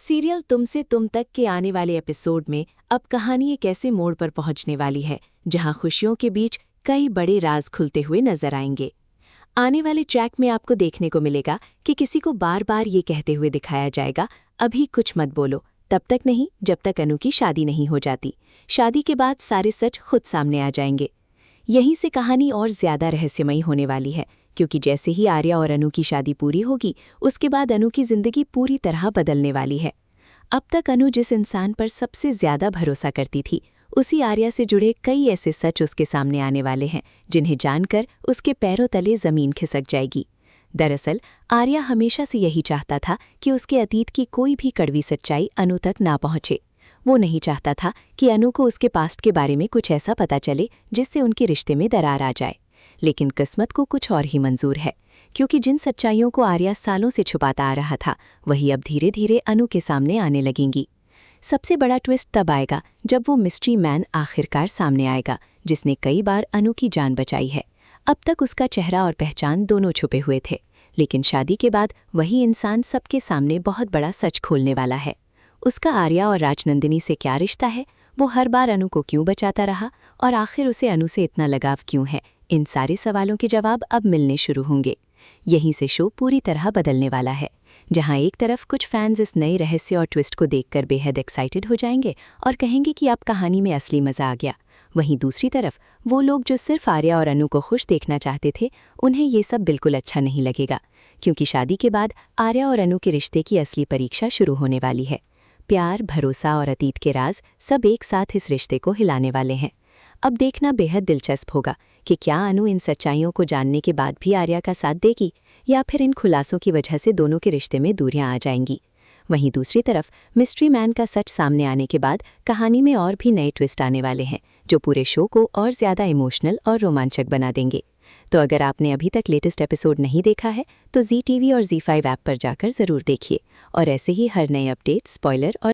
Serial तुम से तुम तक के आने वाले एपिसोड में अब कहानी एक ऐसे मोड़ पर पहुंचने वाली है जहां खुशियों के बीच कई बड़े राज खुलते हुए नजर आएंगे। आने वाले ट्रैक में आपको देखने को मिलेगा कि किसी को बार बार ये कहते हुए दिखाया जाएगा, अभी कुछ मत बोलो, तब तक नहीं जब तक अनु की शादी नहीं हो जाती। शादी के बाद सारे सच खुद सामने आ जाएंगे। यहीं से कहानी और ज्यादा रहस्यमयी होने वाली है, क्योंकि जैसे ही आर्या और अनु की शादी पूरी होगी उसके बाद अनु की जिंदगी पूरी तरह बदलने वाली है। अब तक अनु जिस इंसान पर सबसे ज्यादा भरोसा करती थी, उसी आर्या से जुड़े कई ऐसे सच उसके सामने आने वाले हैं जिन्हें जानकर उसके पैरों तले जमीन खिसक जाएगी। दरअसल आर्या हमेशा से यही चाहता था कि उसके अतीत की कोई भी कड़वी सच्चाई अनु तक ना पहुंचे। वो नहीं चाहता था कि अनु को उसके पास्ट के बारे में कुछ ऐसा पता चले जिससे उनके रिश्ते में दरार आ जाए। लेकिन किस्मत को कुछ और ही मंजूर है, क्योंकि जिन सच्चाइयों को आर्या सालों से छुपाता आ रहा था वही अब धीरे धीरे अनु के सामने आने लगेंगी। सबसे बड़ा ट्विस्ट तब आएगा जब वो मिस्ट्री मैन आखिरकार सामने आएगा, जिसने कई बार अनु की जान बचाई है। अब तक उसका चेहरा और पहचान दोनों छुपे हुए थे, लेकिन शादी के बाद वही इंसान सबके सामने बहुत बड़ा सच खोलने वाला है। उसका आर्या और राजनंदिनी से क्या रिश्ता है, वो हर बार अनु को क्यों बचाता रहा, और आखिर उसे अनु से इतना लगाव क्यों है, इन सारे सवालों के जवाब अब मिलने शुरू होंगे। यहीं से शो पूरी तरह बदलने वाला है, जहां एक तरफ कुछ फैंस इस नए रहस्य और ट्विस्ट को देखकर बेहद एक्साइटेड हो जाएंगे और कहेंगे कि अब कहानी में असली मजा आ गया। वहीं दूसरी तरफ वो लोग जो सिर्फ आर्या और अनु को खुश देखना चाहते थे, उन्हें ये सब बिल्कुल अच्छा नहीं लगेगा, क्योंकि शादी के बाद आर्या और अनु के रिश्ते की असली परीक्षा शुरू होने वाली है। प्यार, भरोसा और अतीत के राज सब एक साथ इस रिश्ते को हिलाने वाले हैं। अब देखना बेहद दिलचस्प होगा कि क्या अनु इन सच्चाइयों को जानने के बाद भी आर्या का साथ देगी, या फिर इन खुलासों की वजह से दोनों के रिश्ते में दूरियां आ जाएंगी। वहीं दूसरी तरफ मिस्ट्री मैन का सच सामने आने के बाद कहानी में और भी नए ट्विस्ट आने वाले हैं, जो पूरे शो को और ज़्यादा इमोशनल और रोमांचक बना देंगे। तो अगर आपने अभी तक लेटेस्ट एपिसोड नहीं देखा है तो ZTV और ZEE5 ऐप पर जाकर ज़रूर देखिए, और ऐसे ही हर नए अपडेट, स्पॉइलर और